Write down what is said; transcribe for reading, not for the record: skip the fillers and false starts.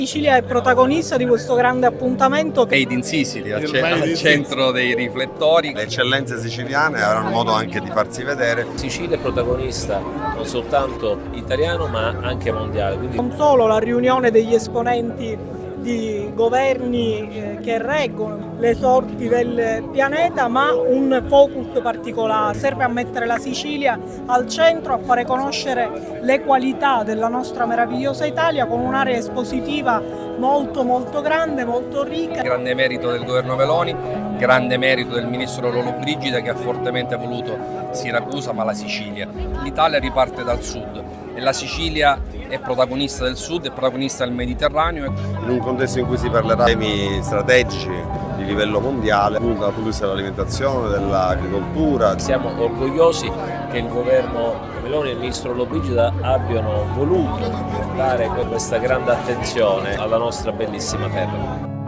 Sicilia è protagonista di questo grande appuntamento. Made in Sicily, al centro dei riflettori. Le eccellenze siciliane avranno modo anche di farsi vedere. Sicilia è protagonista non soltanto italiano ma anche mondiale. Quindi... Non solo la riunione degli esponenti di governi che reggono le sorti del pianeta, ma un focus particolare. Serve a mettere la Sicilia al centro, a fare conoscere le qualità della nostra meravigliosa Italia con un'area espositiva molto grande, molto ricca. Grande merito del governo Meloni, grande merito del ministro Lollobrigida che ha fortemente voluto Siracusa ma la Sicilia. L'Italia riparte dal sud e la Sicilia è protagonista del sud, è protagonista del Mediterraneo. In un contesto in cui si parlerà di temi strategici di livello mondiale, dal punto di vista dell'alimentazione, dell'agricoltura. Siamo orgogliosi che il governo Meloni e il ministro Lollobrigida abbiano voluto dare questa grande attenzione alla nostra bellissima terra.